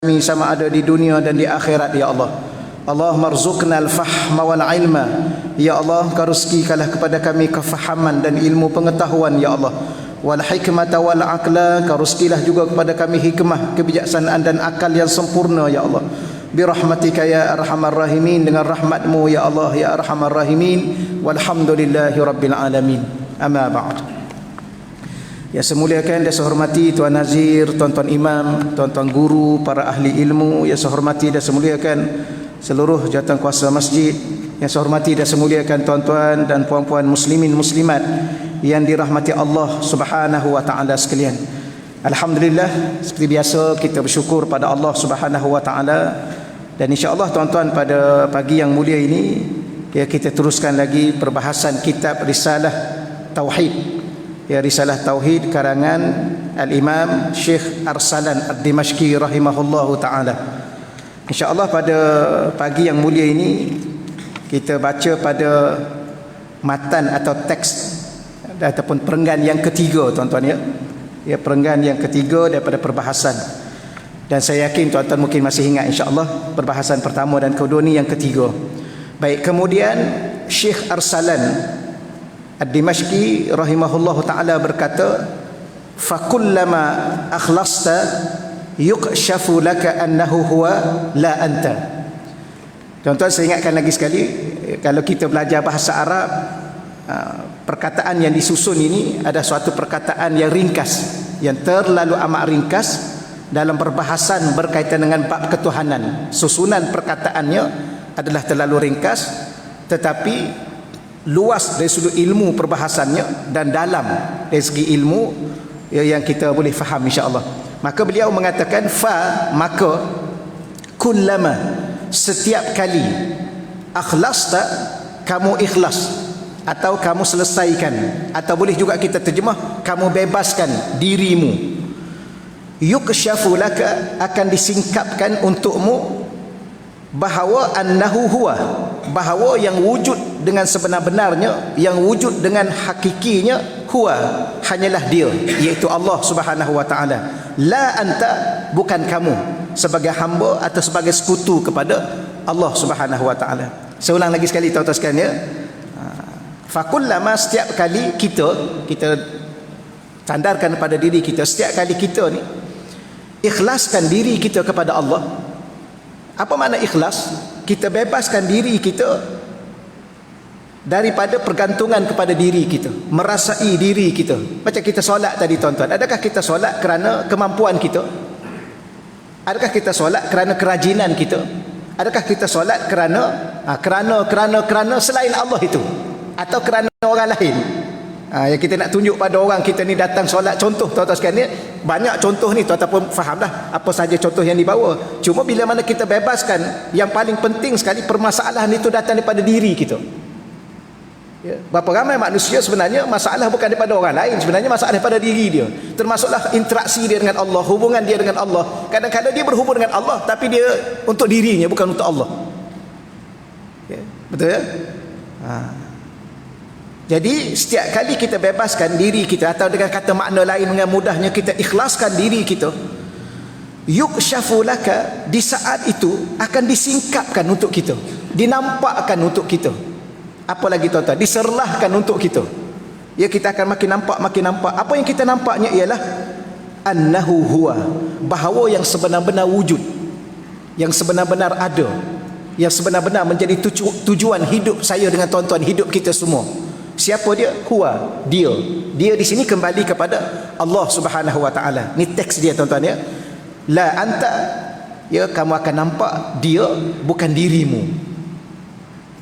kami sama ada di dunia dan di akhirat ya Allah. Allahumma rzuqna al-fahma wal ilma. Ya Allah, Kau rezekikanlah kepada kami kefahaman dan ilmu pengetahuan ya Allah. Wal hikmata wal aqla, Kau rezekilah juga kepada kami hikmah, kebijaksanaan dan akal yang sempurna ya Allah. Bi rahmatika ya arhamar rahimin, dengan rahmatmu ya Allah ya arhamar rahimin. Walhamdulillahi rabbil alamin. Amma ba'd. Yang saya muliakan dan saya hormati Tuan Nazir, tuan-tuan imam, tuan-tuan guru, para ahli ilmu. Yang saya hormati dan saya muliakan seluruh jawatan kuasa masjid. Yang saya hormati dan saya muliakan tuan-tuan dan puan-puan muslimin muslimat yang dirahmati Allah Subhanahu wa taala sekalian. Alhamdulillah, seperti biasa kita bersyukur pada Allah Subhanahu wa taala, dan insya-Allah tuan-tuan pada pagi yang mulia ini ya, kita teruskan lagi perbahasan kitab Risalah Tauhid. Ya, Risalah Tauhid karangan Al-Imam Syekh Arsalan Ad-Dimashqi rahimahullahu ta'ala. InsyaAllah pada pagi yang mulia ini kita baca pada matan atau teks ataupun perenggan yang ketiga tuan-tuan ya. Ya, perenggan yang ketiga daripada perbahasan. Dan saya yakin tuan-tuan mungkin masih ingat insyaAllah perbahasan pertama dan kedua ni yang ketiga. Baik, kemudian Syekh Arsalan Ad-Dimashqi rahimahullahu ta'ala berkata, fakullama akhlasta yukshafu laka annahu huwa la anta. Tuan-tuan, saya ingatkan lagi sekali, kalau kita belajar bahasa Arab, perkataan yang disusun ini ada suatu perkataan yang ringkas, yang terlalu amat ringkas dalam perbahasan berkaitan dengan bab ketuhanan. Susunan perkataannya adalah terlalu ringkas, tetapi luas dari sudut ilmu perbahasannya dan dalam dari segi ilmu yang kita boleh faham insya-Allah. Maka beliau mengatakan maka kullama, setiap kali, akhlasta, kamu ikhlas atau kamu selesaikan, atau boleh juga kita terjemah kamu bebaskan dirimu, yukshafu laka, akan disingkapkan untukmu, bahawa annahu huwa, bahawa yang wujud dengan sebenar-benarnya, yang wujud dengan hakikinya, huwa, hanyalah dia, iaitu Allah Subhanahu wa taala. La anta, bukan kamu sebagai hamba atau sebagai sekutu kepada Allah Subhanahu wa taala. Saya ulang lagi sekali tuan-tuan sekalian ya. Fakullama, setiap kali kita sandarkan pada diri kita, setiap kali kita ni ikhlaskan diri kita kepada Allah. Apa makna ikhlas? Kita bebaskan diri kita daripada pergantungan kepada diri kita, merasai diri kita. Macam kita solat tadi tuan-tuan, adakah kita solat kerana kemampuan kita? Adakah kita solat kerana kerajinan kita? Adakah kita solat kerana selain Allah itu, atau kerana orang lain? Yang kita nak tunjuk pada orang kita ni datang solat. Contoh tuan-tuan sekalian ni, banyak contoh ni tuan-tuan pun fahamlah apa saja contoh yang dibawa. Cuma bila mana kita bebaskan, yang paling penting sekali permasalahan itu datang daripada diri kita ya. Berapa ramai manusia sebenarnya masalah bukan daripada orang lain, sebenarnya masalah daripada diri dia. Termasuklah interaksi dia dengan Allah, hubungan dia dengan Allah. Kadang-kadang dia berhubung dengan Allah, tapi dia untuk dirinya, bukan untuk Allah ya. Betul ya? Jadi setiap kali kita bebaskan diri kita, atau dengan kata makna lain, dengan mudahnya kita ikhlaskan diri kita, yukshafu laka, di saat itu akan disingkapkan untuk kita, dinampakkan untuk kita. Apa lagi tuan-tuan? Diserlahkan untuk kita. Ya, kita akan makin nampak. Apa yang kita nampaknya ialah annahu huwa, bahawa yang sebenar-benar wujud, yang sebenar-benar ada, yang sebenar-benar menjadi tujuan hidup saya dengan tuan-tuan, hidup kita semua. Siapa dia? Huwa, dia. Dia di sini kembali kepada Allah Subhanahu wa taala. Ni teks dia tuan-tuan ya. La anta, ya, kamu akan nampak dia, bukan dirimu.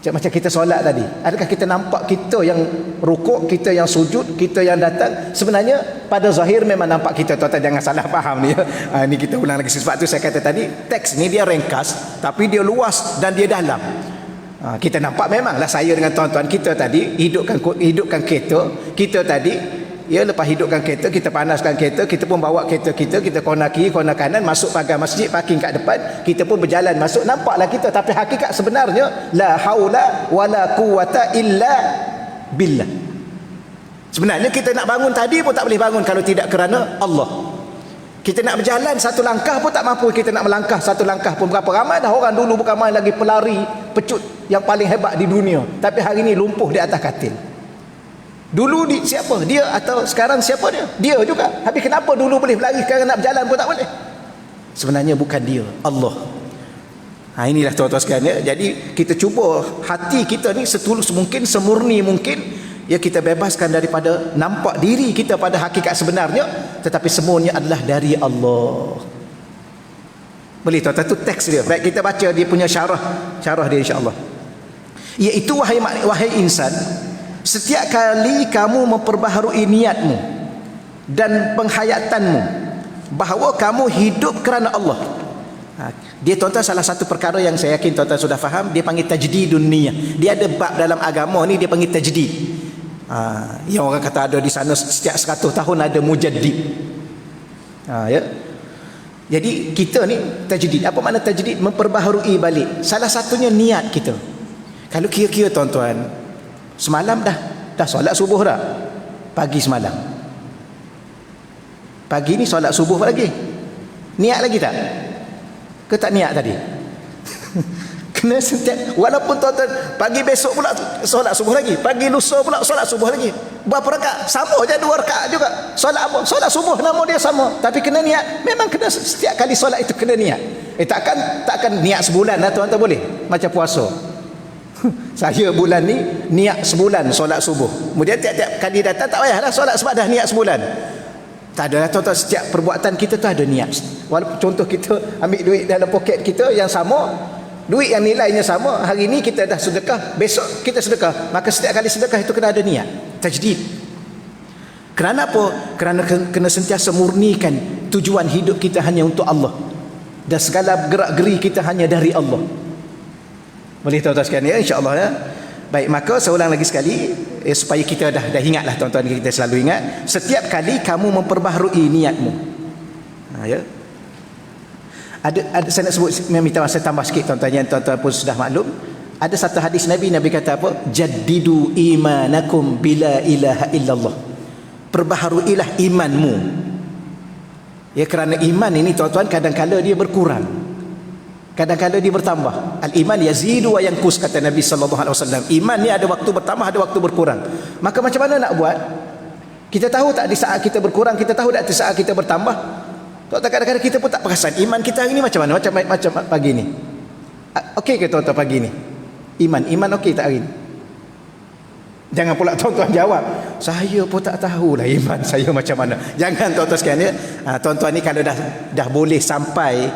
Macam kita solat tadi, adakah kita nampak kita yang rukuk, kita yang sujud, kita yang datang? Sebenarnya pada zahir memang nampak kita, tuan-tuan jangan salah faham ni ya. Ini kita ulang lagi, sebab tu saya kata tadi teks ni dia ringkas, tapi dia luas dan dia dalam. Kita nampak memanglah saya dengan tuan-tuan kita tadi hidupkan kereta kita tadi ya. Lepas hidupkan kereta, kita panaskan kereta, kita pun bawa kereta kita corner kiri corner kanan, masuk pagar masjid, parking kat depan, kita pun berjalan masuk, nampaklah kita. Tapi hakikat sebenarnya la haula wala quwata illa billah. Sebenarnya kita nak bangun tadi pun tak boleh bangun kalau tidak kerana Allah. Kita nak berjalan satu langkah pun tak mampu, kita nak melangkah satu langkah pun. Berapa ramai dah orang dulu, bukan main lagi pelari pecut yang paling hebat di dunia, tapi hari ini lumpuh di atas katil. Dulu siapa? Dia, atau sekarang siapa dia? Dia juga. Habis kenapa dulu boleh berlari, sekarang nak berjalan pun tak boleh? Sebenarnya bukan dia, Allah. Inilah tuan-tuan sekalian ya. Jadi kita cuba hati kita ni setulus mungkin, semurni mungkin, ya, kita bebaskan daripada nampak diri kita pada hakikat sebenarnya, tetapi semuanya adalah dari Allah. Boleh tuan-tuan, tu teks dia. Baik, kita baca dia punya syarah dia insya-Allah. Iaitu wahai insan, setiap kali kamu memperbaharui niatmu dan penghayatanmu bahawa kamu hidup kerana Allah. Dia tuan-tuan salah satu perkara yang saya yakin tuan-tuan sudah faham, dia panggil tajdidun niyah. Dia ada bab dalam agama ni dia panggil tajdid. Yang orang kata ada di sana setiap 100 tahun ada mujaddid. Ya. Jadi kita ni tajdid. Apa makna tajdid? Memperbaharui balik. Salah satunya niat kita. Kalau kira-kira tuan-tuan, semalam dah solat subuh dah. Pagi semalam. Pagi ni solat subuh lagi. Niat lagi tak? Ke tak niat tadi? Kena setiap, walaupun tuan-tuan pagi besok pula solat subuh lagi, pagi lusa pula solat subuh lagi, berapa rakaat? Sama je, 2 rakaat juga. Solat apa? Solat subuh, nama dia sama, tapi kena niat. Memang kena setiap kali solat itu kena niat. Takkan niat sebulan lah tuan-tuan, boleh? Macam puasa. Saya bulan ni niat sebulan solat subuh, kemudian tiap-tiap kali datang tak payahlah solat sebab dah niat sebulan. Tak ada lah tuan-tuan, setiap perbuatan kita tu ada niat. Walaupun contoh kita ambil duit dalam poket kita yang sama, duit yang nilainya sama, hari ni kita dah sedekah, besok kita sedekah, maka setiap kali sedekah itu kena ada niat, tajdid. Kerana apa? Kerana kena sentiasa murnikan tujuan hidup kita hanya untuk Allah, dan segala gerak-geri kita hanya dari Allah. Boleh tuan-tuan sekalian ya, insya-Allah ya. Baik, maka saya ulang lagi sekali supaya kita dah ingatlah tuan-tuan, kita selalu ingat setiap kali kamu memperbaharui niatmu. Ya. Ada saya nak sebut, minta saya tambah sikit tuan-tuan, yang tuan-tuan pun sudah maklum. Ada satu hadis Nabi kata apa? Jaddidu imanakum bila ilaha illallah. Perbaharuilah imanmu. Ya, kerana iman ini tuan-tuan kadang-kala dia berkurang, kadang-kala dia bertambah. Al-iman yazidu wa yanqus, kata Nabi sallallahu alaihi wasallam. Iman ni ada waktu bertambah, ada waktu berkurang. Maka macam mana nak buat? Kita tahu tak di saat kita berkurang, kita tahu tak di saat kita bertambah? Kadang-kadang kita pun tak perasan iman kita hari ni macam mana, macam pagi ni. Okey ke tuan-tuan pagi ni? Iman okey tak hari ni? Jangan pula tuan-tuan jawab, saya pun tak tahulah iman saya macam mana. Jangan tuan-tuan sekalian ya. Tuan-tuan ni kalau dah boleh sampai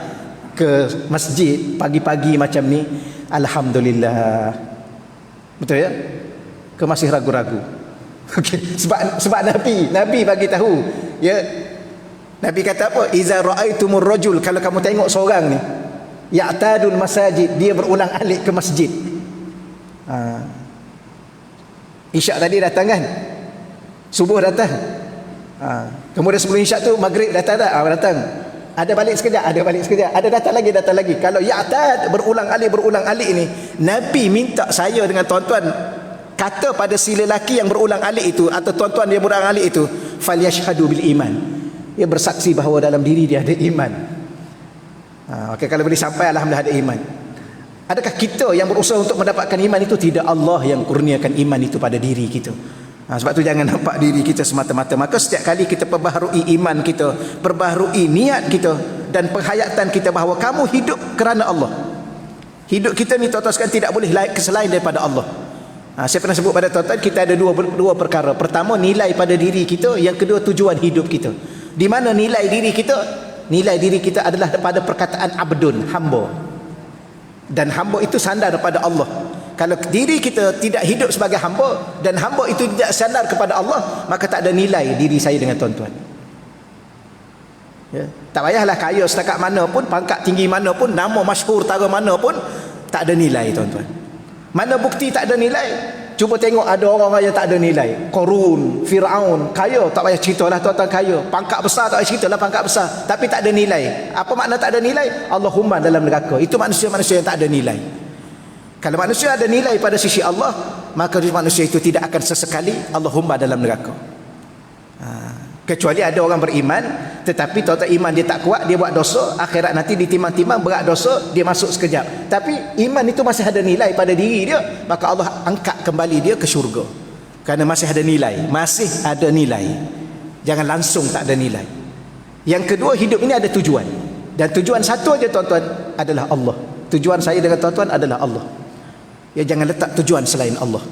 ke masjid pagi-pagi macam ni, alhamdulillah. Betul ya? Ke masih ragu-ragu? Okey, sebab Nabi bagi tahu, ya. Nabi kata apa? Iza ra'aitumur rajul, kalau kamu tengok seorang ni ya'tadul masajid, dia berulang-alik ke masjid. Isyak tadi datang kan? Subuh datang. Kemudian sebelum isyak tu maghrib datang tak? Datang. Ada balik sekejap, ada datang lagi. Kalau ya'tad, berulang-alik ni, Nabi minta saya dengan tuan-tuan kata pada si lelaki yang berulang-alik itu, atau tuan-tuan yang berulang-alik itu, falyashhadu bil iman. Dia bersaksi bahawa dalam diri dia ada iman. Okey, kalau boleh sampai alhamdulillah ada iman. Adakah kita yang berusaha untuk mendapatkan iman itu? Tidak, Allah yang kurniakan iman itu pada diri kita. Sebab tu jangan nampak diri kita semata-mata. Maka setiap kali kita perbaharui iman kita, perbaharui niat kita dan penghayatan kita bahawa kamu hidup kerana Allah. Hidup kita ni tuan-tuan sekalian tidak boleh selain daripada Allah. Saya pernah sebut pada tuan-tuan, kita ada dua perkara. Pertama, nilai pada diri kita. Yang kedua, tujuan hidup kita. Di mana nilai diri kita? Nilai diri kita adalah pada perkataan abdun, hamba. Dan hamba itu sandar kepada Allah. Kalau diri kita tidak hidup sebagai hamba, dan hamba itu tidak sandar kepada Allah, maka tak ada nilai diri saya dengan tuan-tuan. Ya. Tak payahlah kaya setakat mana pun, pangkat tinggi mana pun, nama masyhur tara mana pun, tak ada nilai tuan-tuan. Mana bukti tak ada nilai? Cuba tengok ada orang yang tak ada nilai. Qarun, Fir'aun, kaya, tak payah ceritalah tuan-tuan kaya. Pangkat besar, tak payah ceritalah pangkat besar. Tapi tak ada nilai. Apa makna tak ada nilai? Allahumma dalam neraka. Itu manusia-manusia yang tak ada nilai. Kalau manusia ada nilai pada sisi Allah, maka manusia itu tidak akan sesekali Allahumma dalam neraka. Kecuali ada orang beriman tetapi tuan-tuan iman dia tak kuat, dia buat dosa, akhirat nanti ditimang-timang berat dosa, dia masuk sekejap. Tapi iman itu masih ada nilai pada diri dia, maka Allah angkat kembali dia ke syurga. Kerana masih ada nilai, masih ada nilai. Jangan langsung tak ada nilai. Yang kedua, hidup ini ada tujuan. Dan tujuan satu aja tuan-tuan adalah Allah. Tujuan saya dengan tuan-tuan adalah Allah. Ya, jangan letak tujuan selain Allah.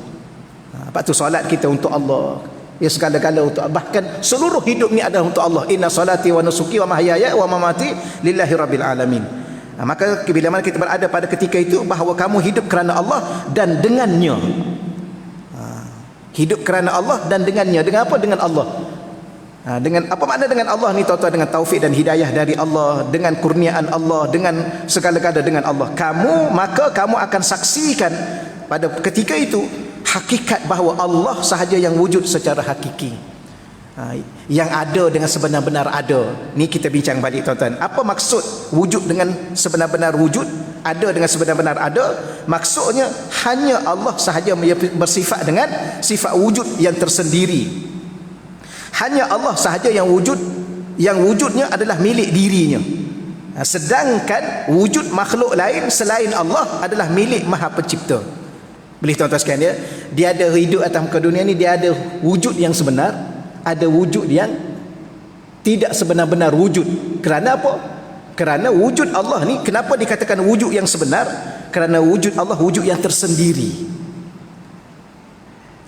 Lepas tu solat kita untuk Allah. Ya, segala-gala untuk, bahkan seluruh hidup ni adalah untuk Allah. Inna salati wa nusuki wa mahyaya wa mamati lillahi rabbil alamin. Maka bila mana kita berada pada ketika itu, bahawa kamu hidup kerana Allah dan dengannya. Hidup kerana Allah dan dengannya. Dengan apa? Dengan Allah. Dengan apa makna dengan Allah ni tuan-tuan? Dengan taufik dan hidayah dari Allah, dengan kurniaan Allah, dengan segala-gala dengan Allah. Maka kamu akan saksikan pada ketika itu hakikat bahawa Allah sahaja yang wujud secara hakiki, yang ada dengan sebenar-benar ada. Ni kita bincang balik tuan-tuan. Apa maksud wujud dengan sebenar-benar wujud, ada dengan sebenar-benar ada? Maksudnya hanya Allah sahaja bersifat dengan sifat wujud yang tersendiri. Hanya Allah sahaja yang wujud, yang wujudnya adalah milik dirinya. Sedangkan wujud makhluk lain selain Allah adalah milik Maha Pencipta. Boleh tuan-tuan sekalian ya? Dia ada hidup atas muka dunia ni, dia ada wujud yang sebenar, ada wujud yang tidak sebenar-benar wujud. Kerana apa? Kerana wujud Allah ni, kenapa dikatakan wujud yang sebenar? Kerana wujud Allah wujud yang tersendiri.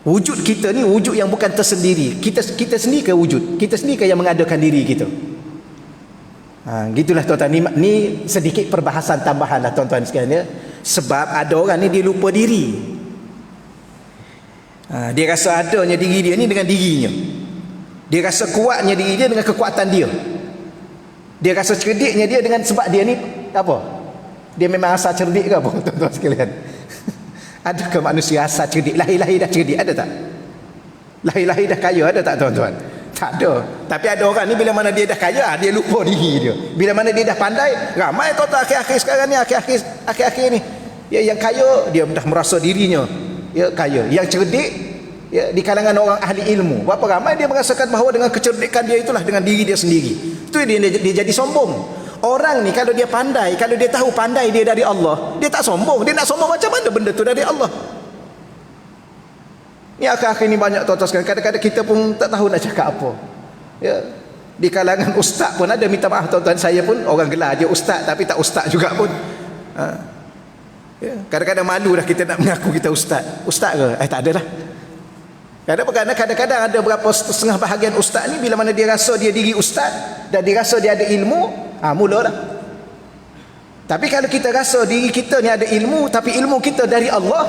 Wujud kita ni wujud yang bukan tersendiri. Kita sendiri ke wujud? Kita sendiri ke yang mengadakan diri kita? Gitulah tuan-tuan. Ni sedikit perbahasan tambahan lah tuan-tuan sekalian ya. Sebab ada orang ni dia lupa diri. Dia rasa adanya diri dia ni dengan dirinya. Dia rasa kuatnya diri dia dengan kekuatan dia. Dia rasa cerdiknya dia dengan sebab dia ni apa? Dia memang asal cerdik ke apa tuan-tuan sekalian? Adakah manusia asal cerdik? Lahir-lahir dah cerdik, ada tak? Lahir-lahir dah kaya, ada tak tuan-tuan? Tak ada. Tapi ada orang ni bila mana dia dah kaya, dia lupa diri dia. Bila mana dia dah pandai, ramai tuan-tuan akhir-akhir sekarang ni, akhir-akhir ni, ya, yang kaya dia dah merasa dirinya ya kaya. Yang cerdik ya, di kalangan orang ahli ilmu, berapa ramai dia merasakan bahawa dengan kecerdikan dia itulah dengan diri dia sendiri. Itu dia jadi sombong. Orang ni kalau dia pandai, kalau dia tahu pandai dia dari Allah, dia tak sombong. Dia nak sombong macam mana benda tu dari Allah? Ni akhir-akhir ni banyak tuan-tuan sekalian, kadang-kadang kita pun tak tahu nak cakap apa. Ya, di kalangan ustaz pun ada, minta maaf tuan-tuan, saya pun orang gelar je ustaz tapi tak ustaz juga pun. Ya, kadang-kadang malu dah kita nak mengaku kita ustaz. Ustaz ke? Tak ada dah. Kadang-kadang ada berapa setengah bahagian ustaz ni, bila mana dia rasa dia diri ustaz dan dia rasa dia ada ilmu, mulalah. Tapi kalau kita rasa diri kita ni ada ilmu, tapi ilmu kita dari Allah,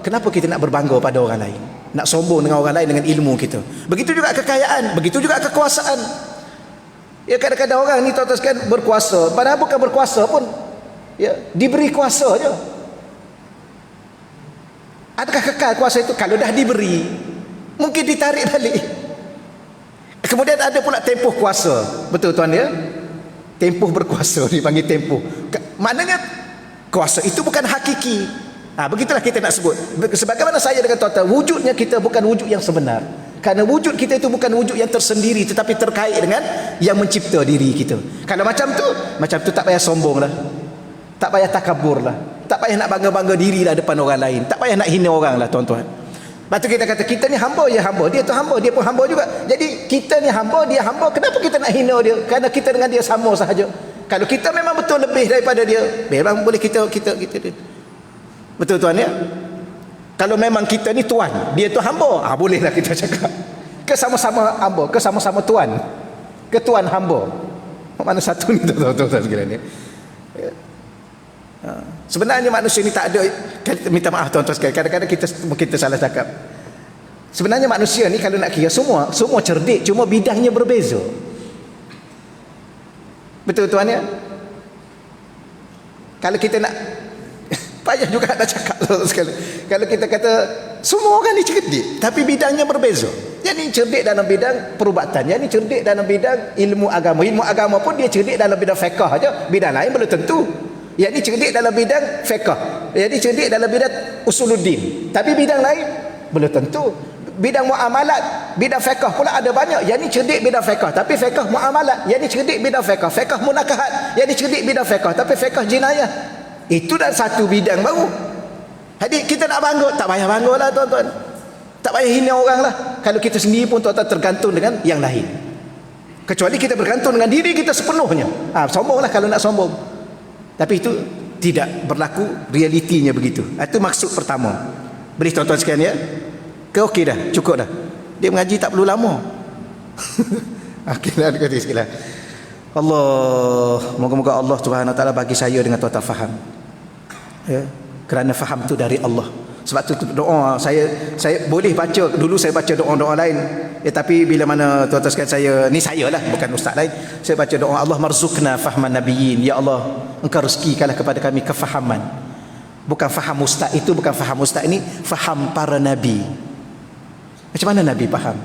kenapa kita nak berbangga pada orang lain? Nak sombong dengan orang lain dengan ilmu kita? Begitu juga kekayaan, begitu juga kekuasaan. Ya, kadang-kadang orang ni tuan-tuan sekalian berkuasa, padahal bukan berkuasa pun, ya, diberi kuasa je. Adakah kekal kuasa itu? Kalau dah diberi, mungkin ditarik balik. Kemudian ada pula tempoh kuasa. Betul tuan ya? Tempoh berkuasa dipanggil tempoh. Maknanya kuasa itu bukan hakiki. Begitulah kita nak sebut. Sebagaimana saya dengan tuan-tuan, wujudnya kita bukan wujud yang sebenar. Kerana wujud kita itu bukan wujud yang tersendiri, tetapi terkait dengan yang mencipta diri kita. Kalau macam tu tak payah sombong lah, tak payah takabur lah, tak payah nak bangga-bangga diri lah depan orang lain, tak payah nak hina orang lah tuan-tuan. Lepas tu kita kata kita ni hamba, ya hamba, dia tu hamba, dia pun hamba juga. Jadi kita ni hamba, dia hamba, kenapa kita nak hina dia? Kerana kita dengan dia sama sahaja. Kalau kita memang betul lebih daripada dia, memang boleh kita betul tuan ya? Kalau memang kita ni tuan, dia tu hamba, bolehlah kita cakap ke sama-sama hamba, ke sama-sama tuan, ke tuan hamba. Mana satu ni tuan-tuan sekalian ni? Sebenarnya manusia ni tak ada, minta maaf tuan-tuan sekalian, kadang-kadang kita salah cakap. Sebenarnya manusia ni kalau nak kira semua cerdik, cuma bidangnya berbeza. Betul tuan ya? Kalau kita nak payah juga nak cakap tuan-tuan sekalian. Kalau kita kata semua orang ni cerdik, tapi bidangnya berbeza. Yang ni cerdik dalam bidang perubatan, yang ni cerdik dalam bidang ilmu agama. Ilmu agama pun dia cerdik dalam bidang fiqh aja, bidang lain belum tentu. Yang ni cerdik dalam bidang fiqh, yang ni cerdik dalam bidang usuluddin, tapi bidang lain belum tentu. Bidang muamalat, bidang fiqh pula ada banyak. Yang ni cerdik bidang fiqh, tapi fiqh muamalat. Yang ni cerdik bidang fiqh, fiqh munakahat. Yang ni cerdik bidang fiqh, tapi fiqh jinayah. Itu dah satu bidang baru. Jadi kita nak bangga, tak payah bangga lah tuan-tuan. Tak payah hina orang lah. Kalau kita sendiri pun tuan-tuan tergantung dengan yang lain. Kecuali kita bergantung dengan diri kita sepenuhnya. Sombong lah kalau nak sombong. Tapi itu tidak berlaku, realitinya begitu. Itu maksud pertama. Beri tuan-tuan sekalian ya. Okey dah, cukup dah. Dia mengaji tak perlu lama. Okey dah, kata sekalian. Allah, moga-moga Allah Subhanahu Wa Taala bagi saya dengan tuan-tuan faham. Ya. Kerana faham tu dari Allah. Sebab tu doa saya boleh baca, dulu saya baca doa-doa lain. Tapi bila mana tuan-tuan sekalian, saya lah, bukan ustaz lain. Saya baca doa Allah marzukna fahman nabiyyin. Ya Allah, engkau rezekikanlah kepada kami kefahaman. Bukan faham ustaz itu, bukan faham ustaz ini, faham para nabi. Macam mana nabi faham?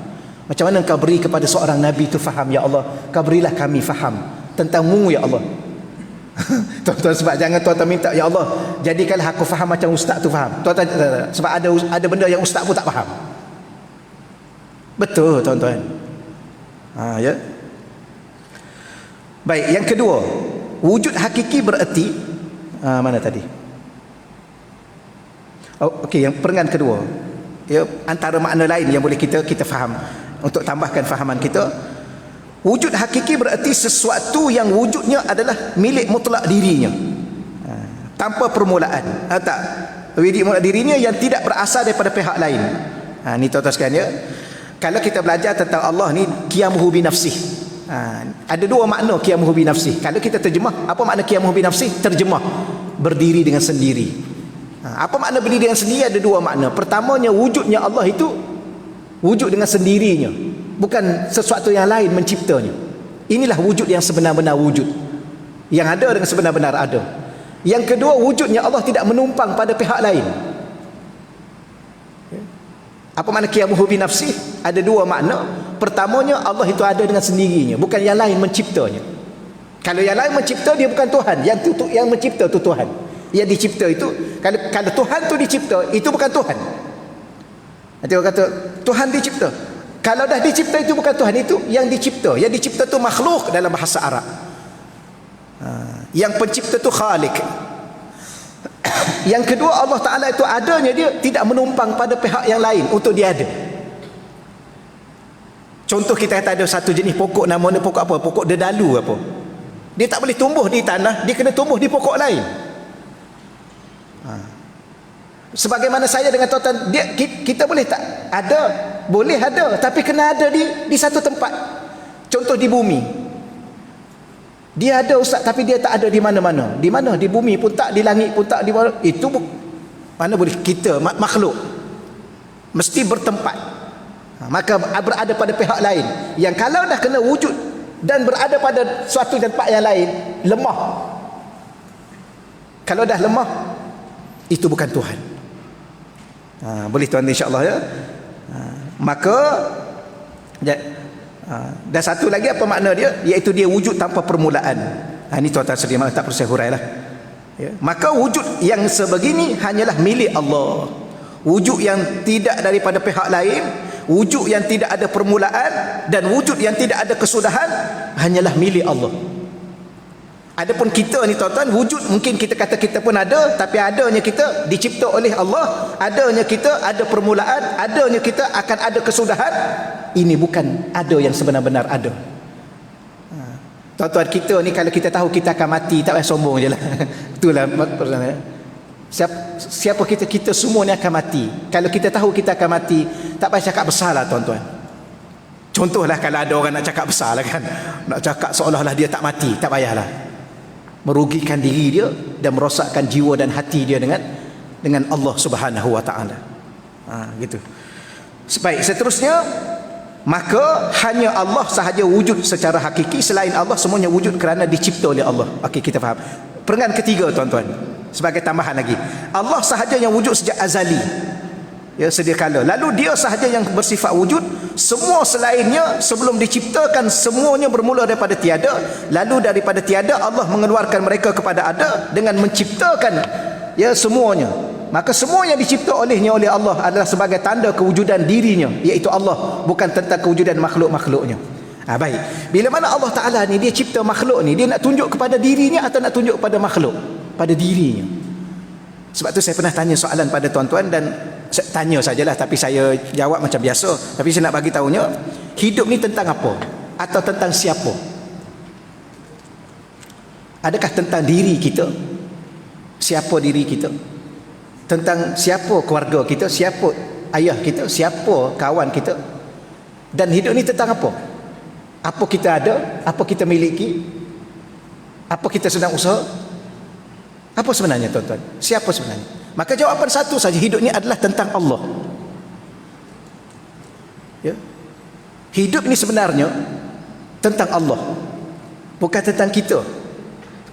Macam mana engkau beri kepada seorang nabi itu faham ya Allah? Kau berilah kami faham tentang-Mu ya Allah. Tuan-tuan, sebab jangan tuan-tuan minta ya Allah jadikanlah aku faham macam ustaz tu faham. Tuan-tuan, sebab ada benda yang ustaz pun tak faham. Betul tuan-tuan. Ya. Baik, yang kedua, wujud hakiki bererti mana tadi? Okey, yang perengan kedua. Ya, antara makna lain yang boleh kita faham untuk tambahkan fahaman kita. Wujud hakiki bererti sesuatu yang wujudnya adalah milik mutlak dirinya, tanpa permulaan. Tak, milik mutlak dirinya yang tidak berasal daripada pihak lain. Ni tuan-tuan sekalian ya. Kalau kita belajar tentang Allah ni, qiyamuhu bi nafsih. Ada dua makna qiyamuhu bi nafsih. Kalau kita terjemah, apa makna qiyamuhu bi nafsih? Terjemah, berdiri dengan sendiri. Apa makna berdiri dengan sendiri? Ada dua makna. Pertamanya, wujudnya Allah itu wujud dengan sendirinya, bukan sesuatu yang lain menciptanya. Inilah wujud yang sebenar-benar wujud, yang ada dengan sebenar-benar ada. Yang kedua, wujudnya Allah tidak menumpang pada pihak lain. Apa makna qiyamuhu bi nafsih? Ada dua makna. Pertamanya, Allah itu ada dengan sendirinya, bukan yang lain menciptanya. Kalau yang lain mencipta, dia bukan Tuhan. Yang mencipta itu Tuhan. Yang dicipta itu, kalau Tuhan itu dicipta, itu bukan Tuhan. Nanti orang kata Tuhan dicipta. Kalau dah dicipta, itu bukan Tuhan, itu yang dicipta. Yang dicipta itu makhluk dalam bahasa Arab. Yang pencipta itu khalik. Yang kedua, Allah Ta'ala itu adanya, dia tidak menumpang pada pihak yang lain untuk dia ada. Contoh, kita kata ada satu jenis pokok, namanya pokok apa? Pokok dedalu apa. Dia tak boleh tumbuh di tanah, dia kena tumbuh di pokok lain. Sebagaimana saya dengan tuan-tuan, kita boleh tak ada, boleh ada, tapi kena ada di satu tempat. Contoh di bumi, dia ada ustaz, tapi dia tak ada di mana-mana. Di mana? Di bumi pun tak, di langit pun tak, di mana? Itu mana boleh kita makhluk mesti bertempat. Maka berada pada pihak lain, yang kalau dah kena wujud dan berada pada suatu tempat yang lain, lemah. Kalau dah lemah, itu bukan Tuhan. Boleh tuan insya-Allah ya. Maka dan satu lagi apa makna dia, iaitu dia wujud tanpa permulaan. Ini tuan-tuan sedia tak perlu saya hurailah ya. Maka wujud yang sebegini hanyalah milik Allah. Wujud yang tidak daripada pihak lain, wujud yang tidak ada permulaan, dan wujud yang tidak ada kesudahan hanyalah milik Allah. Adapun kita ni tuan-tuan, wujud mungkin kita kata kita pun ada, tapi adanya kita dicipta oleh Allah, adanya kita ada permulaan, adanya kita akan ada kesudahan. Ini bukan ada yang sebenar-benar ada. Tuan-tuan, kita ni kalau kita tahu kita akan mati, tak payah sombong je lah. Itulah siapa kita semua ni akan mati. Kalau kita tahu kita akan mati, tak payah cakap besar lah tuan-tuan. Contohlah kalau ada orang nak cakap besar lah kan, nak cakap seolah-olah dia tak mati, tak payahlah. Merugikan diri dia dan merosakkan jiwa dan hati dia dengan Allah Subhanahu Wa Taala. Gitu. Baik, seterusnya, maka hanya Allah sahaja wujud secara hakiki, selain Allah semuanya wujud kerana dicipta oleh Allah. Okey, kita faham. Perengan ketiga tuan-tuan, sebagai tambahan lagi, Allah sahaja yang wujud sejak azali, ya, sedia kala. Lalu dia sahaja yang bersifat wujud. Semua selainnya sebelum diciptakan, semuanya bermula daripada tiada. Lalu daripada tiada Allah mengeluarkan mereka kepada ada dengan menciptakan, ya, semuanya. Maka semua yang dicipta olehnya oleh Allah adalah sebagai tanda kewujudan dirinya, iaitu Allah, bukan tentang kewujudan makhluk-makhluknya. Baik. Bila mana Allah Ta'ala ni dia cipta makhluk ni, dia nak tunjuk kepada dirinya atau nak tunjuk kepada makhluk? Pada dirinya. Sebab tu saya pernah tanya soalan pada tuan-tuan, dan tanya sajalah, tapi saya jawab macam biasa. Tapi saya nak bagi tahunya, hidup ni tentang apa? Atau tentang siapa? Adakah tentang diri kita? Siapa diri kita? Tentang siapa keluarga kita, siapa ayah kita, siapa kawan kita? Dan hidup ni tentang apa? Apa kita ada? Apa kita miliki? Apa kita sedang usaha? Apa sebenarnya tuan-tuan? Siapa sebenarnya? Maka jawapan satu saja, hidup ni adalah tentang Allah. Ya? Hidup ni sebenarnya tentang Allah, bukan tentang kita.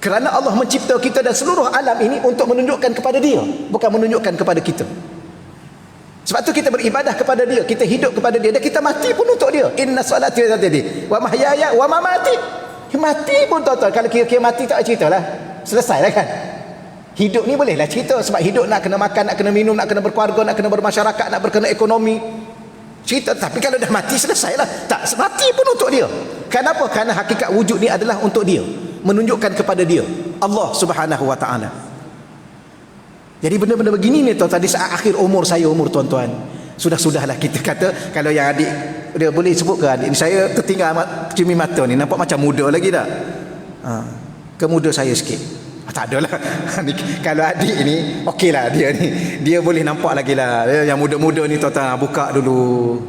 Kerana Allah mencipta kita dan seluruh alam ini untuk menunjukkan kepada Dia, bukan menunjukkan kepada kita. Sebab tu kita beribadah kepada Dia, kita hidup kepada Dia, dan kita mati pun untuk Dia. Inna salati wa mahyaya wa mamati. Mati pun tuan-tuan, kalau kira-kira mati tak ceritalah, selesai lah kan. Hidup ni bolehlah cerita, sebab hidup nak kena makan, nak kena minum, nak kena berkeluarga, nak kena bermasyarakat, nak berkena ekonomi, cerita. Tapi kalau dah mati, selesailah. Tak, mati pun untuk Dia. Kenapa? Kerana hakikat wujud ni adalah untuk Dia, menunjukkan kepada Dia, Allah Subhanahu wa Ta'ala. Jadi benda-benda begini ni tuan-tuan, di saat akhir umur saya, umur tuan-tuan, sudah-sudahlah kita kata. Kalau yang adik dia boleh sebut ke adik ni, saya tertinggal cumi mata ni, nampak macam muda lagi tak? Kemuda saya sikit. Tak adalah. Kalau adik ni okeylah, dia boleh nampak lagi lah. Yang muda-muda ni tuan-tuan, buka dulu,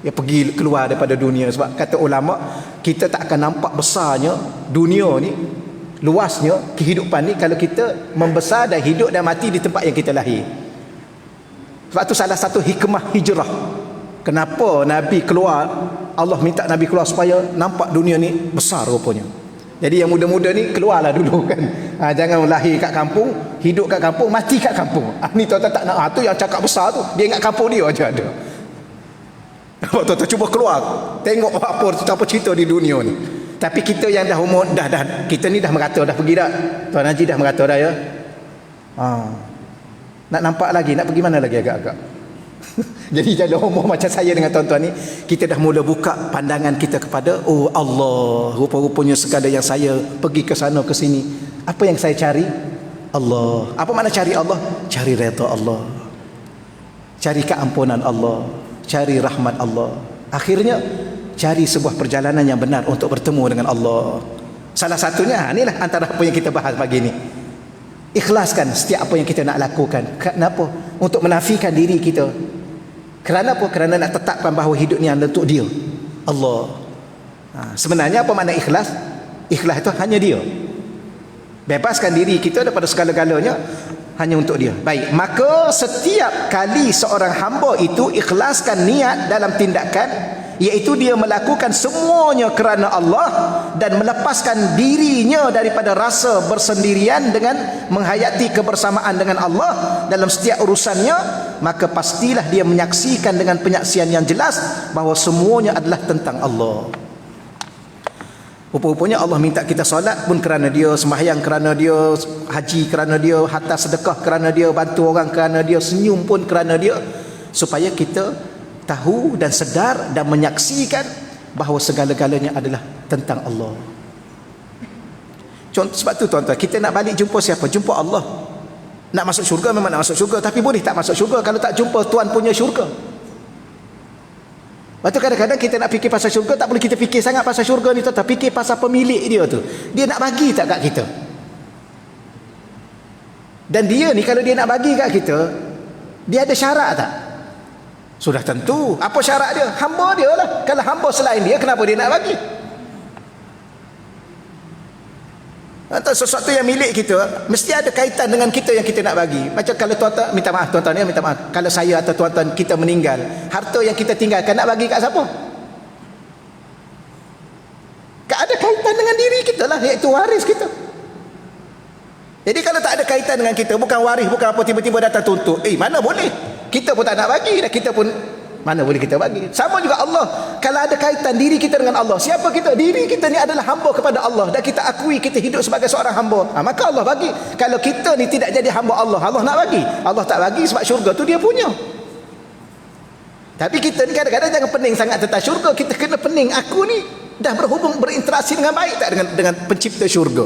dia pergi keluar daripada dunia. Sebab kata ulama, kita tak akan nampak besarnya dunia ni, luasnya kehidupan ni, kalau kita membesar dan hidup dan mati di tempat yang kita lahir. Sebab tu salah satu hikmah hijrah, kenapa Nabi keluar, Allah minta Nabi keluar supaya nampak dunia ni besar rupanya. Jadi yang muda-muda ni keluarlah dulu kan. Jangan lahir kat kampung, hidup kat kampung, mati kat kampung. Ni tuan-tuan tak nak. Tu yang cakap besar tu, dia ingat kampung dia aja ada. Tuan-tuan cuba keluar, tengok apa cerita di dunia ni. Tapi kita yang dah umur, dah kita ni dah merata, dah pergi dah. Tuan Haji dah merata dah ya. Nak nampak lagi, nak pergi mana lagi agak-agak. Jadi dalam umur macam saya dengan tuan-tuan ni, kita dah mula buka pandangan kita kepada, oh Allah, rupa-rupanya segala yang saya pergi ke sana ke sini, apa yang saya cari? Allah. Apa makna cari Allah? Cari redha Allah, cari keampunan Allah, cari rahmat Allah. Akhirnya cari sebuah perjalanan yang benar untuk bertemu dengan Allah. Salah satunya, inilah antara apa yang kita bahas pagi ni. Ikhlaskan setiap apa yang kita nak lakukan. Kenapa? Untuk menafikan diri kita. Kerana apa? Kerana nak tetapkan bahawa hidup ni adalah untuk Dia, Allah. Sebenarnya apa makna ikhlas? Ikhlas itu hanya Dia. Bebaskan diri kita daripada segala-galanya hanya untuk Dia. Baik, maka setiap kali seorang hamba itu ikhlaskan niat dalam tindakan, iaitu dia melakukan semuanya kerana Allah dan melepaskan dirinya daripada rasa bersendirian dengan menghayati kebersamaan dengan Allah dalam setiap urusannya, maka pastilah dia menyaksikan dengan penyaksian yang jelas bahawa semuanya adalah tentang Allah. Rupa-rupanya Allah minta kita solat pun kerana Dia, sembahyang kerana Dia, haji kerana Dia, hantar sedekah kerana Dia, bantu orang kerana Dia, senyum pun kerana Dia, supaya kita tahu dan sedar dan menyaksikan bahawa segala-galanya adalah tentang Allah. Sebab tu tuan-tuan, kita nak balik jumpa siapa? Jumpa Allah. Nak masuk syurga memang nak masuk syurga, tapi boleh tak masuk syurga kalau tak jumpa Tuhan punya syurga. Lepas tu kadang-kadang kita nak fikir pasal syurga, tak boleh kita fikir sangat pasal syurga ni, tuan-tuan. Fikir pasal pemilik dia tu. Dia nak bagi tak kat kita? Dan dia ni kalau dia nak bagi kat kita, dia ada syarat tak? Sudah tentu. Apa syarat dia? Hamba dia lah. Kalau hamba selain dia, kenapa dia nak bagi? Atau sesuatu yang milik kita mesti ada kaitan dengan kita yang kita nak bagi. Macam kalau tuan-tuan, minta maaf tuan-tuan ya, minta maaf, kalau saya atau tuan-tuan kita meninggal, harta yang kita tinggalkan nak bagi kat siapa? Ada kaitan dengan diri kita lah, iaitu waris kita. Jadi kalau tak ada kaitan dengan kita, bukan waris, bukan apa, tiba-tiba datang tuntut, mana boleh, kita pun tak nak bagi, dan kita pun Mana boleh kita bagi. Sama juga Allah. Kalau ada kaitan diri kita dengan Allah, siapa kita? Diri kita ni adalah hamba kepada Allah, dan kita akui kita hidup sebagai seorang hamba. Maka Allah bagi. Kalau kita ni tidak jadi hamba Allah, Allah nak bagi. Allah tak bagi sebab syurga tu dia punya. Tapi kita ni kadang-kadang jangan pening sangat tentang syurga. Kita kena pening, aku ni dah berhubung, berinteraksi dengan baik tak dengan pencipta syurga.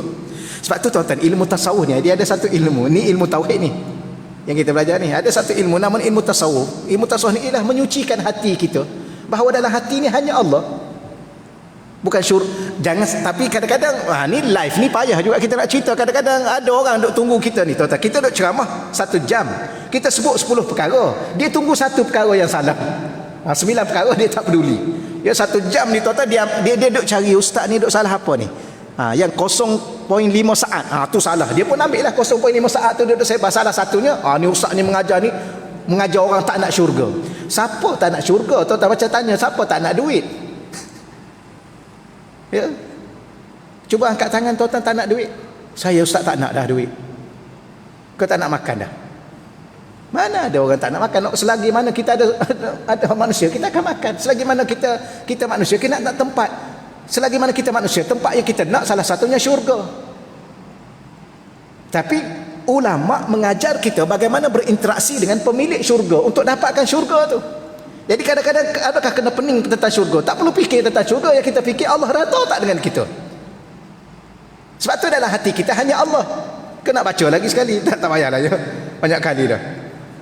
Sebab tu tuan-tuan, ilmu tasawuf ni dia ada satu ilmu, ni ilmu tauhid ni yang kita belajar ni, ada satu ilmu namanya ilmu tasawuf. Ilmu tasawuf ni ialah menyucikan hati kita, bahawa dalam hati ni hanya Allah, bukan jangan. Tapi kadang-kadang ni live ni payah juga kita nak cerita. Kadang-kadang ada orang duk tunggu kita ni tuan-tuan, kita duk ceramah 1 jam, kita sebut 10 perkara, dia tunggu 1 perkara yang salah. 9 perkara dia tak peduli. Ya 1 jam ni tuan-tuan, dia duk cari ustaz ni duk salah apa ni. Yang 0.5 saat tu salah, dia pun ambil lah 0.5 saat tu duduk sebab salah satunya. Ni ustaz ni mengajar orang tak nak syurga. Siapa tak nak syurga? Tuan-tuan macam tanya, siapa tak nak duit? Ya, cuba angkat tangan tuan-tuan, tak nak duit. Saya ustaz tak nak dah duit. Kau tak nak makan dah? Mana ada orang tak nak makan? Selagi mana kita ada manusia, kita akan makan. Selagi mana kita manusia, kita nak tempat. Selagi mana kita manusia, tempat yang kita nak salah satunya syurga. Tapi ulama mengajar kita bagaimana berinteraksi dengan pemilik syurga untuk dapatkan syurga tu. Jadi kadang-kadang adakah kena pening tentang syurga? Tak perlu fikir tentang syurga, yang kita fikir Allah redha tak dengan kita. Sebab tu dalam hati kita hanya Allah. Kena baca lagi sekali, tak payahlah ya. Banyak kali dah.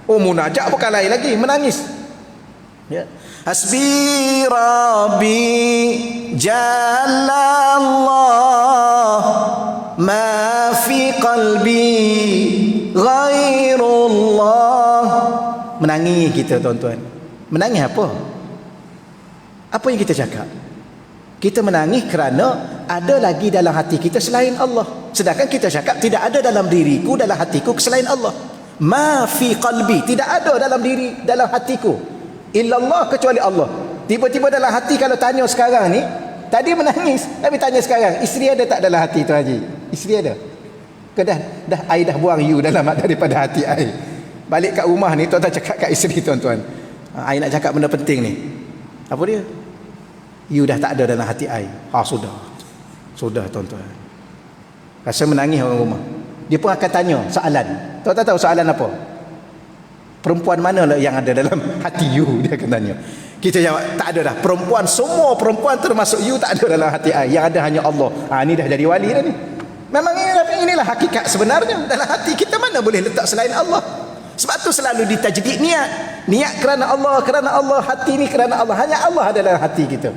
Munajat bukan lain lagi, menangis. Ya. Hasbi Rabbi Jalla Allah, ma fi qalbi ghairullah. Menangis kita tuan-tuan. Menangis apa? Apa yang kita cakap? Kita menangis kerana ada lagi dalam hati kita selain Allah. Sedangkan kita cakap tidak ada dalam diriku, dalam hatiku selain Allah. Ma fi qalbi, tidak ada dalam hatiku illallah, kecuali Allah. Tiba-tiba dalam hati, kalau tanya sekarang ni, tadi menangis, tapi tanya sekarang, isteri ada tak dalam hati tu Haji? Isteri ada? Ke dah I dah buang you daripada hati I. Balik kat rumah ni, tuan-tuan cakap kat isteri tuan-tuan, I nak cakap benda penting ni. Apa dia? You dah tak ada dalam hati I. Sudah tuan-tuan. Rasa menangis orang rumah. Dia pun akan tanya soalan. Tuan-tuan tahu soalan apa? Perempuan mana lah yang ada dalam hati you? Dia akan tanya. Kita jawab, tak ada dah. Semua perempuan termasuk you tak ada dalam hati I. Yang ada hanya Allah. Ni dah jadi wali dah ni. Memang inilah hakikat sebenarnya. Dalam hati kita mana boleh letak selain Allah. Sebab tu selalu ditajdid niat kerana Allah, hati ni kerana Allah. Hanya Allah ada dalam hati kita.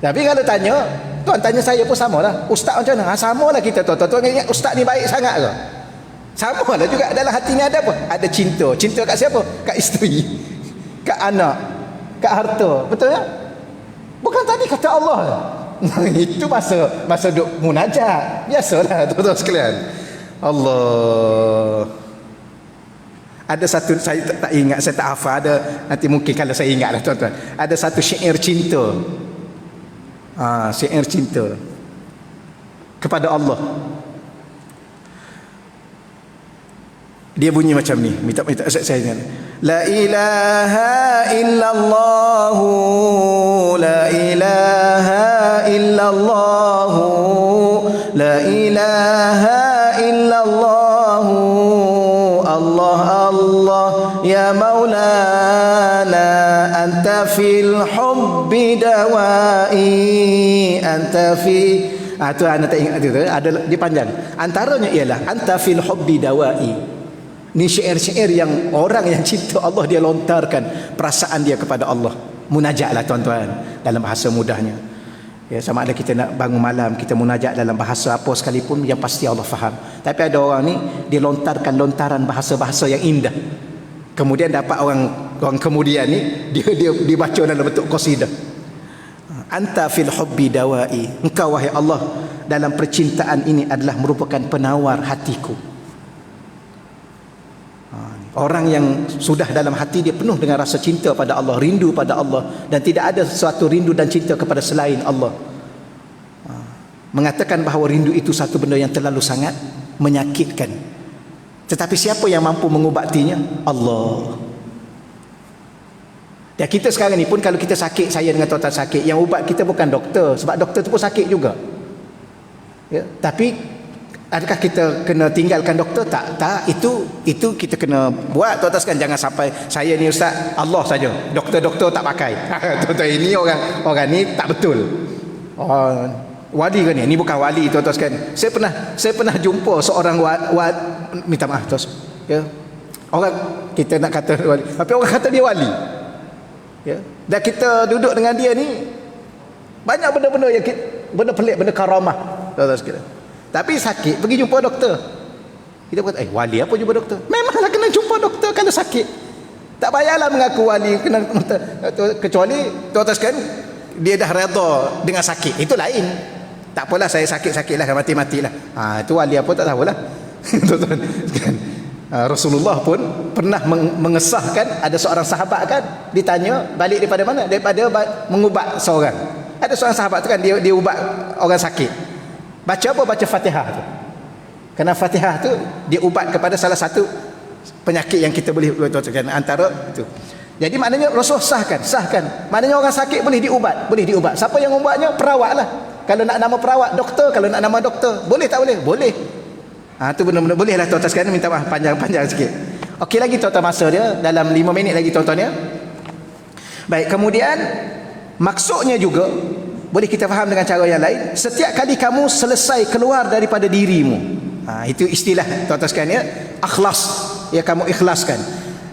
Tapi kalau tanya, tuan tanya saya pun samalah. Ustaz macam mana? Samalah kita tuan-tuan ingat ustaz ni baik sangat ke? Samalah juga, dalam hati ni ada apa? Ada cinta. Cinta kat siapa? Kat isteri, kat anak, kat harta. Betul tak? Bukan tadi kata Allah. Itu masa duk munajat. Biasalah tuan-tuan sekalian. Allah. Ada satu, saya tak ingat, saya tak hafal. Nanti mungkin kalau saya ingatlah tuan-tuan. Ada satu syair cinta. Syair cinta kepada Allah. Dia bunyi macam ni. Minta saya ingat. La ilaha illallah, la ilaha illallah, la ilaha illallah, Allah Allah ya maulana, anta fil hubbi dawai, anta fi. Tu anda tak ingat tu, ada dia panjang. Antaranya ialah anta fil hubbi dawai. Ni syair-syair yang orang yang cinta Allah dia lontarkan perasaan dia kepada Allah. Munajatlah tuan-tuan dalam bahasa mudahnya. Ya, sama ada kita nak bangun malam, kita munajat dalam bahasa apa sekalipun, yang pasti Allah faham. Tapi ada orang ni dia lontarkan lontaran bahasa-bahasa yang indah. Kemudian dapat orang kemudian ni dia baca dalam bentuk qasidah. Anta fil hubbi dawai. Engkau wahai Allah dalam percintaan ini adalah merupakan penawar hatiku. Orang yang sudah dalam hati dia penuh dengan rasa cinta pada Allah, rindu pada Allah, dan tidak ada suatu rindu dan cinta kepada selain Allah. Mengatakan bahawa rindu itu satu benda yang terlalu sangat menyakitkan. Tetapi siapa yang mampu mengubatinya? Allah. Dan kita sekarang ni pun kalau kita sakit, saya dengan tuan-tuan sakit, yang ubat kita bukan doktor, sebab doktor tu pun sakit juga. Ya, tapi adakah kita kena tinggalkan doktor? Tak, itu kita kena buat tuan-tuan sekalian. Jangan sampai saya ni ustaz Allah saja, doktor tak pakai. Tuan-tuan, ini orang ni tak betul. Wali kan ni bukan wali tuan-tuan sekalian. Saya pernah jumpa seorang minta maaf tuan, ya. Orang kita nak kata wali, tapi orang kata dia wali. Ya. Dan kita duduk dengan dia ni banyak benda-benda yang benda pelik, benda karamah tuan-tuan sekalian. Tapi sakit pergi jumpa doktor. Kita kata wali apa jumpa doktor? Memanglah kena jumpa doktor kalau sakit. Tak payahlah mengaku wali kena, kecuali tuan-tuan sekalian dia dah redha dengan sakit, itu lain. Tak apalah, saya sakit-sakitlah, mati-matilah. Itu wali apa tak tahulah. Tuan-tuan sekalian, Rasulullah pun pernah mengesahkan, ada seorang sahabat kan ditanya balik daripada mana, daripada mengubat seorang. Ada seorang sahabat tu kan dia ubat orang sakit. Baca apa? Baca Fatihah tu. Kerana Fatihah tu dia ubat kepada salah satu penyakit yang kita boleh tuan-tuan antara itu. Jadi maknanya Rasulullah sahkan. Maknanya orang sakit boleh diubat. Siapa yang membuatnya? Perawat lah. Kalau nak nama perawat, doktor. Kalau nak nama doktor, boleh tak boleh? Boleh. Tu benar-benar boleh lah tuan-tuan sekalian. Minta maaf panjang-panjang sikit. Okey lagi tuan-tuan, masa dia dalam 5 minit lagi tuan-tuan ya. Baik, kemudian maksudnya juga boleh kita faham dengan cara yang lain. Setiap kali kamu selesai keluar daripada dirimu, itu istilah tuan-tuan sekalian ya, ikhlas. Ya, kamu ikhlaskan.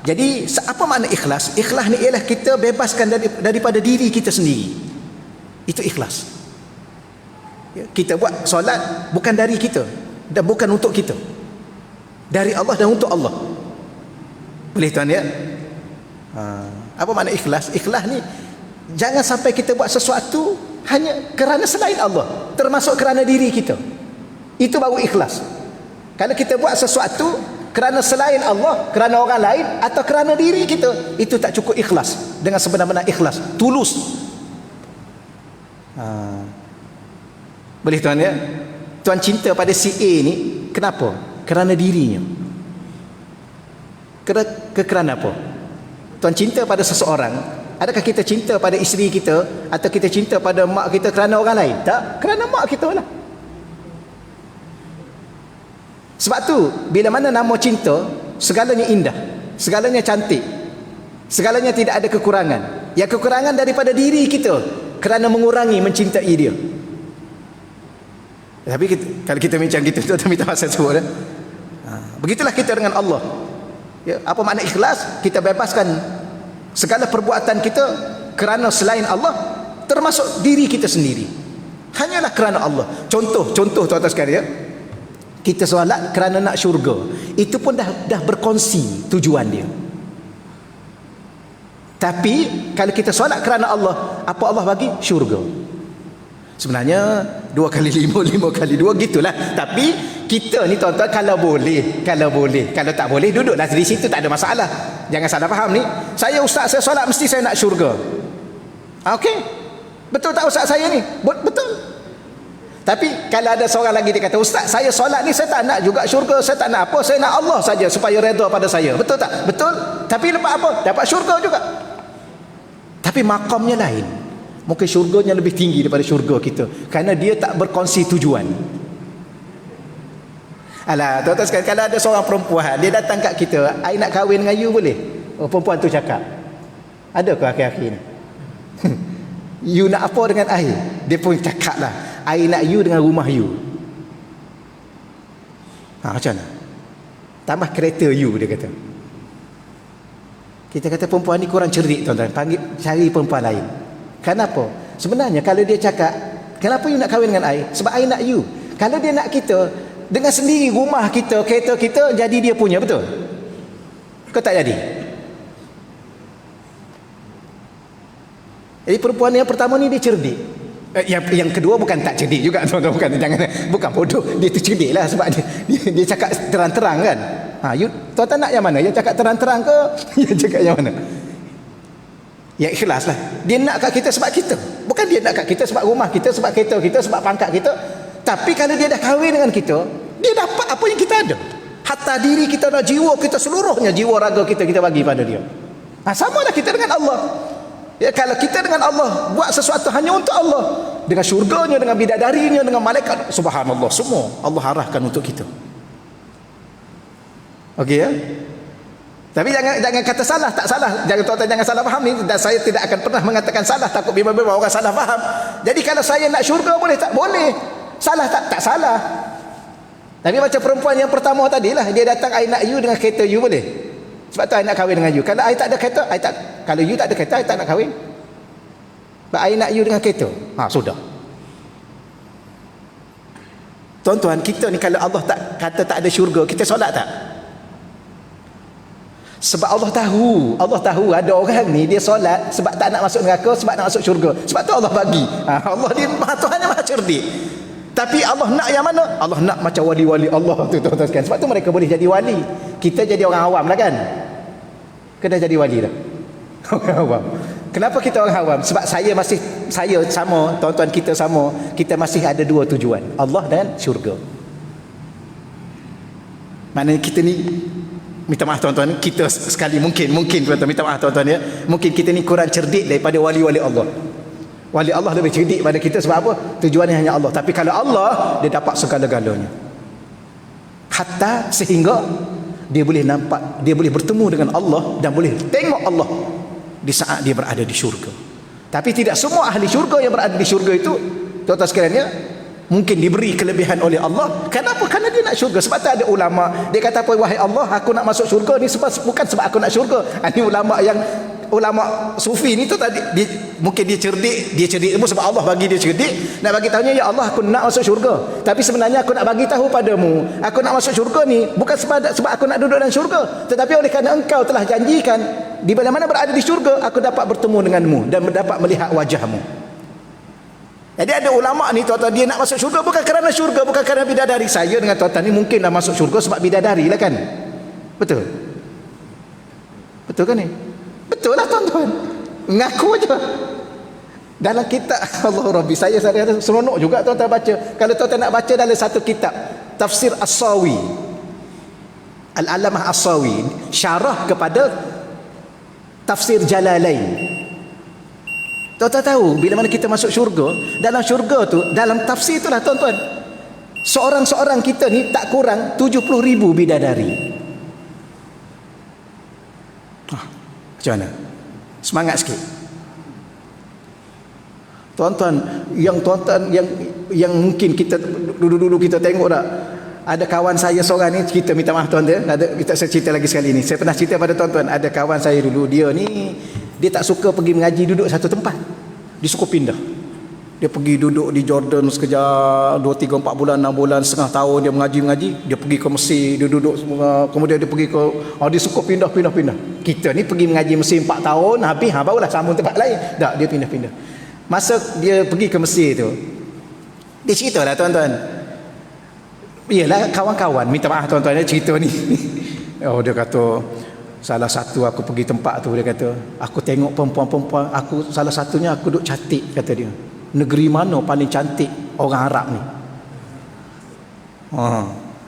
Jadi apa makna ikhlas? Ikhlas ni ialah kita bebaskan daripada diri kita sendiri. Itu ikhlas. Ya, kita buat solat bukan dari kita dan bukan untuk kita, dari Allah dan untuk Allah. Boleh tuan ya? Apa makna ikhlas? Ikhlas ni jangan sampai kita buat sesuatu hanya kerana selain Allah, termasuk kerana diri kita. Itu baru ikhlas. Kalau kita buat sesuatu kerana selain Allah, kerana orang lain, atau kerana diri kita, itu tak cukup ikhlas. Dengan sebenar-benar ikhlas, tulus. Boleh tuan ya? Tuan cinta pada si A ni kenapa? Kerana dirinya. Kerana apa? Tuan cinta pada seseorang, adakah kita cinta pada isteri kita atau kita cinta pada mak kita kerana orang lain? Tak, kerana mak kita lah. Sebab tu bila mana nama cinta, segalanya indah, segalanya cantik, segalanya tidak ada kekurangan. Yang kekurangan daripada diri kita kerana mengurangi mencintai dia. Tapi kalau kita bincang gitu, kita minta masa sebut. Begitulah kita dengan Allah. Ya, apa makna ikhlas? Kita bebaskan segala perbuatan kita kerana selain Allah, termasuk diri kita sendiri. Hanyalah kerana Allah. Contoh tuan-tuan sekalian ya. Kita solat kerana nak syurga. Itu pun dah berkongsi tujuan dia. Tapi kalau kita solat kerana Allah, apa Allah bagi? Syurga. Sebenarnya 2 kali 5, 5 kali 2 gitulah. Tapi kita ni tuan-tuan, kalau boleh, kalau tak boleh duduklah di situ, tak ada masalah. Jangan salah faham ni. Saya ustaz, saya solat mesti saya nak syurga. Okey. Betul tak ustaz saya ni? Betul. Tapi kalau ada seorang lagi dia kata, ustaz saya solat ni saya tak nak juga syurga, saya tak nak apa, saya nak Allah saja supaya redha pada saya. Betul tak? Betul. Tapi lepas apa? Dapat syurga juga. Tapi makamnya lain. Mungkin syurganya lebih tinggi daripada syurga kita, kerana dia tak berkongsi tujuan. Alah, tuan-tuan sekalian, kalau ada seorang perempuan dia datang kat kita, I nak kahwin dengan you boleh? Perempuan tu cakap, ada ke akhir-akhir ni? You nak apa dengan I? Dia pun cakap lah, I nak you dengan rumah you. Macam mana? Tambah kereta you, dia kata. Kita kata perempuan ni kurang cerdik tuan-tuan, cari perempuan lain. Kenapa? Sebenarnya kalau dia cakap, kenapa you nak kahwin dengan I? Sebab I nak you. Kalau dia nak kita, dengan sendiri rumah kita, kereta kita jadi dia punya, betul? Kau tak jadi? Jadi perempuan yang pertama ni dia cerdik. Yang kedua bukan tak cerdik juga tuan-tuan, bukan bodoh, dia tu cerdik lah, sebab dia cakap terang-terang kan. Tuan-tuan nak yang mana? Yang cakap terang-terang ke yang cakap yang mana? Ya ikhlas lah. Dia nak kat kita sebab kita, bukan dia nak kat kita sebab rumah kita, sebab kereta kita, sebab pangkat kita. Tapi kalau dia dah kahwin dengan kita, dia dapat apa yang kita ada. Hatta diri kita dan jiwa kita seluruhnya, jiwa raga kita bagi pada dia. Sama lah kita dengan Allah. Ya, kalau kita dengan Allah buat sesuatu hanya untuk Allah, dengan syurganya, dengan bidadarinya, dengan malaikat, subhanallah, semua Allah arahkan untuk kita. Okey ya. Tapi jangan kata salah, tak salah. Jangan salah faham ni. Dan saya tidak akan pernah mengatakan salah, takut bimbang orang salah faham. Jadi kalau saya nak syurga boleh tak? Boleh. Salah tak salah. Tapi macam perempuan yang pertama tadi lah, dia datang, I nak you dengan kereta you, boleh? Sebab tu I nak kahwin dengan you. Kalau I tak ada kereta, kalau you tak ada kereta, I tak nak kahwin. But I nak you dengan kereta. Sudah. Tuan-tuan, kita ni kalau Allah tak kata tak ada syurga, kita solat tak? Sebab Allah tahu ada orang ni dia solat sebab tak nak masuk neraka, sebab nak masuk syurga. Sebab tu Allah bagi. Allah dia Tuhan yang maha cerdik. Tapi Allah nak yang mana? Allah nak macam wali-wali Allah tu, tuan-tuan sekalian. Sebab tu mereka boleh jadi wali. Kita jadi orang awam lah kan? Kena jadi wali dah. Orang awam. Kenapa kita orang awam? Sebab saya sama, tuan-tuan kita sama. Kita masih ada dua tujuan, Allah dan syurga. Maknanya kita ni, minta maaf tuan-tuan, kita sekali mungkin tuan-tuan, minta maaf tuan-tuan ya, mungkin kita ni kurang cerdik daripada wali-wali Allah. Wali Allah lebih cerdik pada kita. Sebab apa? Tujuannya hanya Allah. Tapi kalau Allah, dia dapat segala-galanya. Hatta sehingga dia boleh nampak, dia boleh bertemu dengan Allah dan boleh tengok Allah di saat dia berada di syurga. Tapi tidak semua ahli syurga yang berada di syurga itu, tuan-tuan sekalian ya, mungkin diberi kelebihan oleh Allah. Kenapa? Kerana dia nak syurga. Sebab tu ada ulama, dia kata apa? Wahai Allah, aku nak masuk syurga ni bukan sebab aku nak syurga. Ini ulama sufi ni tu tadi, mungkin dia cerdik sebab Allah bagi dia cerdik, nak bagi tahunya, ya Allah, aku nak masuk syurga. Tapi sebenarnya aku nak bagi tahu padamu, aku nak masuk syurga ni bukan sebab aku nak duduk dalam syurga, tetapi oleh kerana engkau telah janjikan di mana-mana berada di syurga, aku dapat bertemu denganmu dan dapat melihat wajahmu. Jadi ada ulama ni tuan-tuan, dia nak masuk syurga bukan kerana syurga, bukan kerana bidadari. Saya dengan tuan-tuan ni mungkin dah masuk syurga sebab bidadari lah kan? Betul kan ni? Betul lah tuan-tuan, ngaku aja. Dalam kitab Allah Rabbi, saya seronok juga tuan-tuan baca. Kalau tuan-tuan nak baca dalam satu kitab Tafsir As-Sawi, Al-Alamah As-Sawi, syarah kepada Tafsir Jalalain. Tuan-tuan tahu bila mana kita masuk syurga, dalam syurga tu, dalam tafsir itulah tuan-tuan, seorang-seorang kita ni tak kurang 70,000 bidadari. Macam mana? Semangat sikit. Tuan-tuan yang mungkin kita dulu kita tengok tak, ada kawan saya seorang ni, kita minta maaf tuan-tuan, saya cerita lagi sekali ni. Saya pernah cerita pada tuan-tuan, ada kawan saya dulu, dia tak suka pergi mengaji duduk satu tempat. Dia suka pindah. Dia pergi duduk di Jordan sekejap 2, 3, 4 bulan, 6 bulan, setengah tahun dia mengaji. Dia pergi ke Mesir, dia duduk semua. Kemudian dia pergi ke dia suka pindah. Kita ni pergi mengaji Mesir 4 tahun, habis barulah sambung tempat lain. Tak, dia pindah. Masa dia pergi ke Mesir tu, dia ceritalah tuan-tuan. Iyalah kawan-kawan, minta maaf tuan-tuan, dia cerita ni. Dia kata, salah satu aku pergi tempat tu, dia kata, aku tengok perempuan-perempuan, salah satunya aku duduk cantik, kata dia. Negeri mana paling cantik? Orang Arab ni.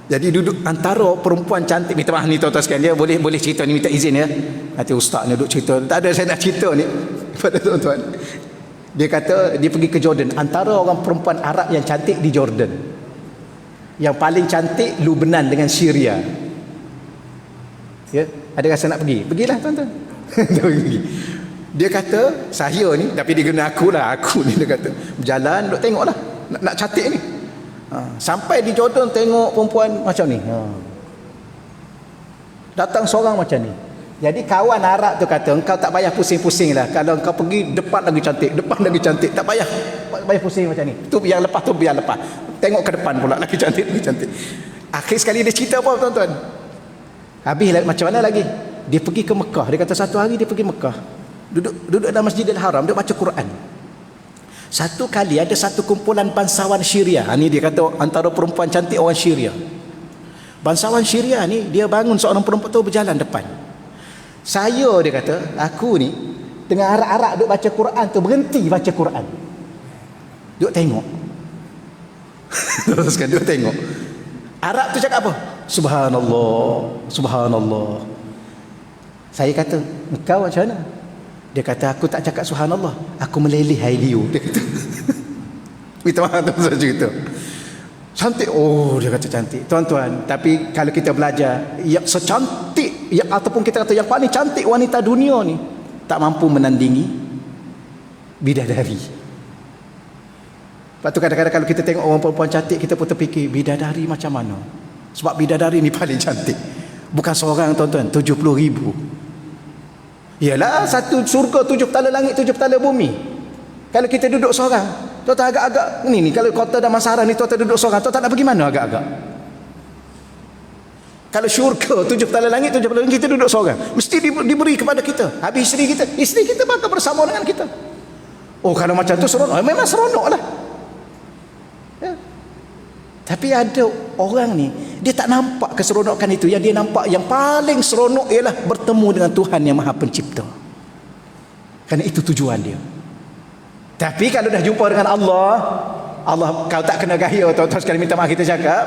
Jadi duduk antara perempuan cantik, minta maaf ni tuan-tuan sekalian, dia boleh cerita ni, minta izin ya. Nanti ustaz ni duduk cerita, tak ada, saya nak cerita ni pada tuan-tuan. Dia kata dia pergi ke Jordan, antara orang perempuan Arab yang cantik di Jordan, yang paling cantik Lubnan dengan Syria. Ya, ada rasa nak pergi? Pergilah tuan-tuan. Dia kata, saya ni, tapi dia kena aku ni, dia kata, berjalan, duk tengoklah, nak cantik ni. Sampai di Jordan tengok perempuan macam ni. Datang seorang macam ni. Jadi kawan Arab tu kata, engkau tak payah pusing-pusing lah. Kalau engkau pergi, depan lagi cantik, tak payah pusing macam ni. Tu yang lepas tu biar lepas. Tengok ke depan pula, lagi cantik. Akhir sekali dia cerita apa tuan-tuan? Habis macam mana lagi? Dia pergi ke Mekah. Dia kata satu hari dia pergi Mekah, duduk dalam Masjidil Haram, dia baca Quran. Satu kali ada satu kumpulan bangsawan Syria. Ni dia kata antara perempuan cantik orang Syria. Bangsawan Syria ni, dia bangun seorang perempuan tu berjalan depan. Dia kata, aku ni dengan arak-arak duduk baca Quran tu, berhenti baca Quran, duduk tengok. Teruskan duduk tengok. Arab tu cakap apa? Subhanallah. Saya kata, engkau macam mana? Dia kata, aku tak cakap subhanallah, aku meleleh air liur. Dia kata. Minta maaf tuan-tuan cerita. Cantik. Oh, dia kata cantik. Tuan-tuan, tapi kalau kita belajar, yang secantik, yang, ataupun kita kata yang paling cantik wanita dunia ni, tak mampu menandingi bidadari. Lepas tu kadang-kadang kalau kita tengok orang perempuan cantik, kita pun terfikir, bidadari macam mana? Sebab bidadari ni paling cantik. Bukan seorang tuan-tuan, 70,000. Yalah, satu surga 7 petala langit, 7 petala bumi. Kalau kita duduk seorang, tuan-tuan agak-agak ni kalau kota Damansara ni tuan-tuan duduk seorang, tuan-tuan nak pergi mana agak-agak? Kalau syurga 7 petala langit, 7 petala langit, kita duduk seorang, mesti diberi kepada kita. Habis isteri kita bakal bersama dengan kita. Oh, kalau macam tu seronok, memang seronok lah. Ya. Tapi ada orang ni, dia tak nampak keseronokan itu. Yang dia nampak yang paling seronok ialah bertemu dengan Tuhan yang Maha Pencipta. Kerana itu tujuan dia. Tapi kalau dah jumpa dengan Allah, kau tak kena gaya, tuan-tuan sekali minta maaf kita cakap,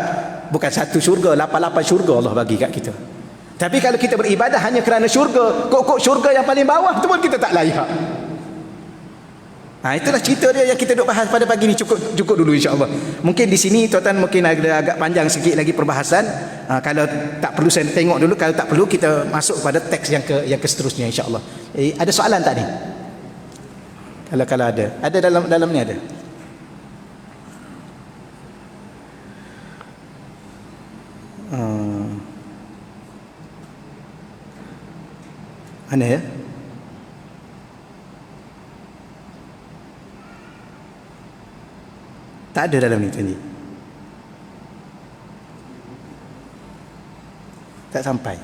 bukan satu syurga, 8 syurga Allah bagi kat kita. Tapi kalau kita beribadah hanya kerana syurga, kok syurga yang paling bawah tu pun kita tak layak. Itulah cerita dia yang kita duk bahas pada pagi ni. Cukup dulu insya-Allah. Mungkin di sini tuan-tuan mungkin agak panjang sikit lagi perbahasan. Kalau tak perlu saya tengok dulu, kalau tak perlu kita masuk pada teks yang ke seterusnya insya-Allah. Ada soalan tak ni? Kalau ada. Ada dalam ni ada. Mana ya? Tak ada dalam ni tadi. Tak sampai.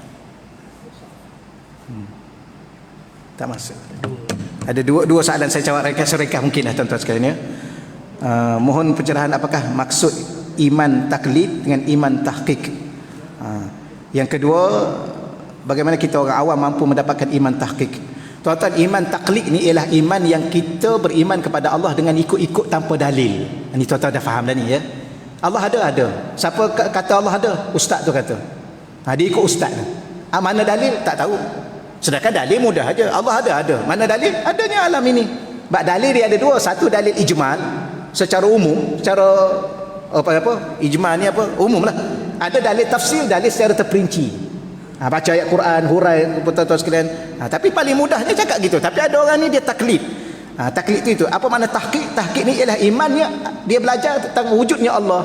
Tak masuk. Ada dua soalan saya jawab ringkas mungkin lah tuan-tuan sekalian ya. Mohon pencerahan apakah maksud iman taklid dengan iman tahqiq. Yang kedua, bagaimana kita orang awam mampu mendapatkan iman tahqiq. Tuan-tuan, iman taklid ni ialah iman yang kita beriman kepada Allah dengan ikut-ikut tanpa dalil. Ini tuan-tuan dah faham dah ni ya. Allah ada. Siapa kata Allah ada? Ustaz tu kata. Dia ikut ustaz tu. Mana dalil? Tak tahu. Sedangkan dalil mudah aja. Allah ada. Mana dalil? Adanya alam ini. Bab dalil dia ada dua. Satu dalil ijmal, secara umum, secara apa? Ijmal ni apa? Umum lah. Ada dalil tafsir, dalil secara terperinci. Baca ayat Quran, hurai tuan-tuan sekalian. Tapi paling mudahnya cakap gitu. Tapi ada orang ni dia taklid. Taklid itu apa makna tahqiq? Tahqiq ni ialah imannya, dia belajar tentang wujudnya Allah.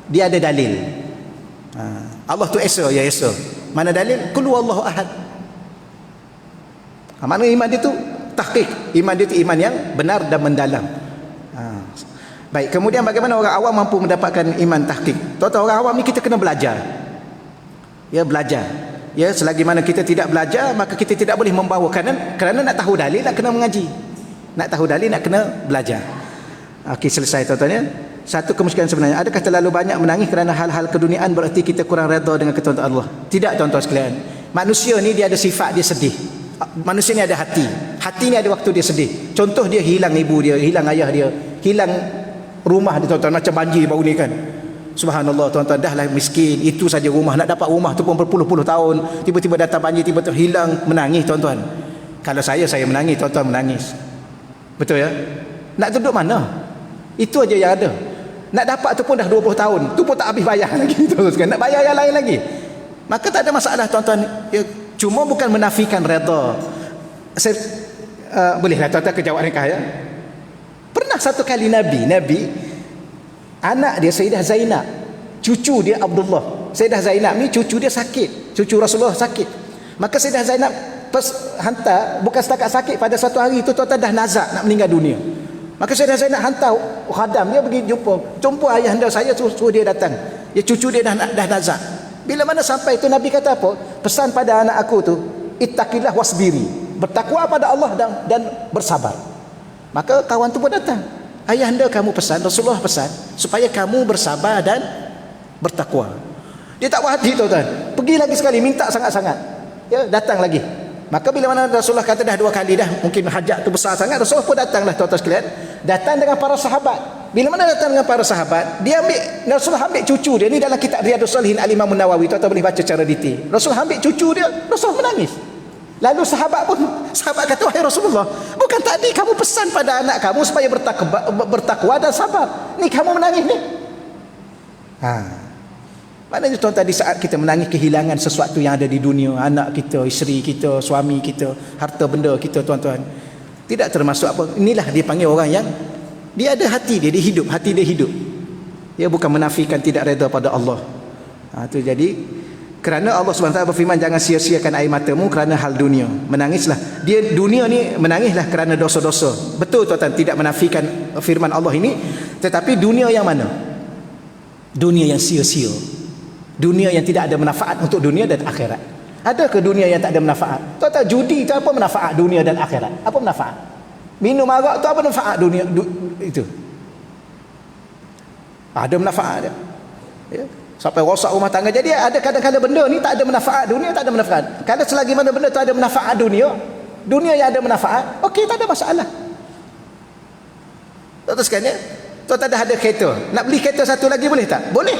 Dia ada dalil. Allah tu esa, ya esa. Mana dalil? Qul huwallahu ahad. Mana iman dia tu tahqiq. Iman dia tu iman yang benar dan mendalam. Baik, kemudian bagaimana orang awam mampu mendapatkan iman tahqiq? Tuan-tuan, orang awam ni kita kena belajar. Ya, belajar. Ya, selagi mana kita tidak belajar, maka kita tidak boleh membawa kerana nak tahu dalil nak kena mengaji. Nak tahu dalil nak kena belajar. Okey, selesai tuan-tuan ya. Satu kemusyrikan sebenarnya, adakah terlalu banyak menangis kerana hal-hal keduniaan bererti kita kurang redha dengan ketentuan Allah? Tidak tuan-tuan sekalian. Manusia ni dia ada sifat dia sedih. Manusia ni ada hati. Hati ni ada waktu dia sedih. Contoh dia hilang ibu dia, hilang ayah dia, hilang rumah dia tuan-tuan, macam banjir baru ni kan. Subhanallah tuan-tuan, dah lah miskin, itu saja rumah, nak dapat rumah tu pun berpuluh-puluh tahun, tiba-tiba datang banjir, tiba-tiba hilang, menangis tuan-tuan. Kalau saya menangis, tuan-tuan menangis. Betul ya? Nak duduk mana? Itu aja yang ada. Nak dapat tu pun dah 20 tahun, tu pun tak habis bayar lagi tuan-tuan. Nak bayar yang lain lagi. Maka tak ada masalah tuan-tuan. Ya, cuma bukan menafikan redha. Saya bolehlah tuan-tuan kejawab nikah ya. Pernah satu kali Nabi anak dia Sayyidah Zainab, cucu dia Abdullah. Sayyidah Zainab ni cucu dia sakit, cucu Rasulullah sakit. Maka Sayyidah Zainab hantar, bukan setakat sakit, pada satu hari itu tuan-tuan dah nazak nak meninggal dunia. Maka Sayyidah Zainab hantar khadam dia pergi jumpa ayahanda saya, suruh dia datang. Ya, cucu dia dah nazak. Bila mana sampai itu Nabi kata apa? Pesan pada anak aku tu, ittaqillah wasbiri, bertakwa pada Allah dan bersabar. Maka kawan tu pun datang. Ayahanda kamu pesan, Rasulullah pesan supaya kamu bersabar dan bertakwa. Dia tak puas hati tuan-tuan. Pergi lagi sekali, minta sangat-sangat. Ya, datang lagi. Maka bila mana Rasulullah kata dah 2 kali dah, mungkin hajat tu besar sangat, Rasulullah pun datanglah tuan-tuan sekalian. Datang dengan para sahabat. Bila mana datang dengan para sahabat, Rasulullah ambil cucu dia. Ni dalam kitab Riyadhus Shalihin Al-Imam An-Nawawi, tuan-tuan boleh baca secara detail. Rasulullah ambil cucu dia, Rasulullah menangis. Lalu sahabat kata, wahai Rasulullah, bukan tadi kamu pesan pada anak kamu supaya bertakwa dan sabar, ni kamu menangis ni. Maknanya tuan, tadi saat kita menangis kehilangan sesuatu yang ada di dunia, anak kita, isteri kita, suami kita, harta benda kita, tuan-tuan, tidak termasuk apa. Inilah dia panggil orang yang dia ada hati dia hidup, hati dia hidup. Dia bukan menafikan tidak reda pada Allah. Itu jadi kerana Allah SWT berfirman, jangan sia-siakan air matamu kerana hal dunia. Menangislah. Dia dunia ni menangislah kerana dosa-dosa. Betul tuan-tuan, tidak menafikan firman Allah ini. Tetapi dunia yang mana? Dunia yang sia-sia. Dunia yang tidak ada manfaat untuk dunia dan akhirat. Adakah dunia yang tak ada manfaat? Tuan-tuan, judi itu apa manfaat dunia dan akhirat? Apa manfaat? Minum arak itu apa manfaat dunia itu? Ada manfaat dia. Ya. Sampai rosak rumah tangga. Jadi ada kadang-kadang benda ni tak ada manfaat dunia, tak ada manfaat. Kalau selagi mana benda tu ada manfaat dunia yang ada manfaat, okey, tak ada masalah. Terus kan ya, tuan-tuan dah ada kereta, nak beli kereta satu lagi boleh tak? Boleh.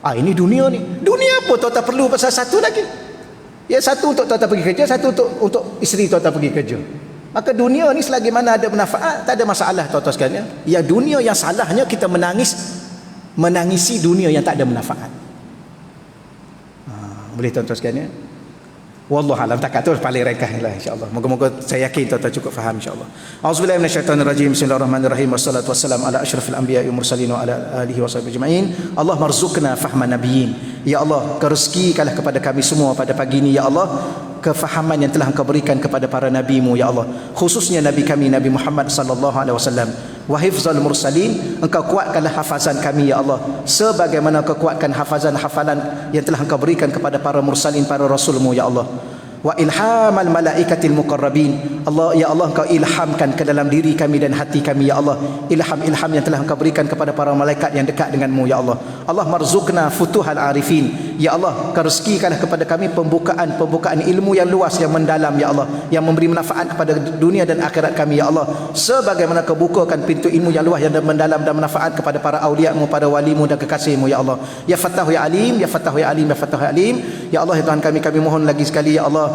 Ini dunia ni. Dunia apa tuan-tuan perlu pasal satu lagi? Ya, satu untuk tuan-tuan pergi kerja, satu untuk isteri tuan-tuan pergi kerja. Maka dunia ni selagi mana ada manfaat, tak ada masalah tuan-tuan sekalian. Ya, dunia yang salahnya kita menangisi dunia yang tak ada manfaat. Boleh tuan-tuan sekalian. Wallahu alam, takat tu paling ringkaslah insya-Allah. Moga-moga saya yakin tuan-tuan cukup faham insya-Allah. Auzubillahi minasyaitonirrajim. Bismillahirrahmanirrahim. Wassalatu wassalamu ala asyrafil anbiya'i wal mursalin wa ala alihi washabihi ajma'in. Allah marzuqna fahman nabiyyin. Ya Allah, rezekikanlah kepada kami semua pada pagi ini ya Allah kefahaman yang telah Engkau berikan kepada para nabi-Mu ya Allah, khususnya nabi kami Nabi Muhammad sallallahu alaihi wasallam. Wa hifzal mursalin, Engkau kuatkanlah hafazan kami ya Allah sebagaimana Engkau kuatkan hafalan yang telah Engkau berikan kepada para mursalin, para rasul-Mu ya Allah. Wa ilhamal malaikatil muqarrabin, Allah ya Allah Engkau ilhamkan ke dalam diri kami dan hati kami ya Allah, ilham yang telah Engkau berikan kepada para malaikat yang dekat denganmu ya Allah. Allah marzuqna futuhal arifin, ya Allah Kau rezekikanlah kepada kami pembukaan ilmu yang luas, yang mendalam ya Allah, yang memberi manfaat kepada dunia dan akhirat kami ya Allah, sebagaimana Kau bukakan pintu ilmu yang luas yang mendalam dan manfaat kepada para awliya-Mu, para wali-Mu dan kekasih-Mu ya Allah. Ya Fattahu ya Alim, ya Fattahu ya Alim, ya Fattahu ya Alim. Ya Allah ya Tuhan kami mohon lagi sekali ya Allah,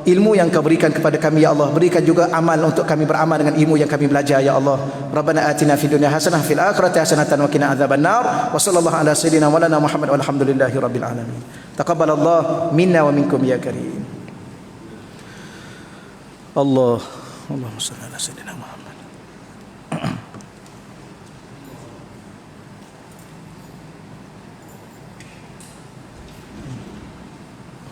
ilmu yang Kau berikan kepada kami ya Allah, berikan juga amal untuk kami beramal dengan ilmu yang kami belajar ya Allah. Rabbana atina fid dunya hasanah fil akhirati hasanatan wa qina adzabannar. Wa sallallahu ala sayidina walana Muhammad walhamdulillahi rabbil alamin. Taqabbalallah minna wa minkum ya karim. Allahumma shalli ala sayidina Muhammad.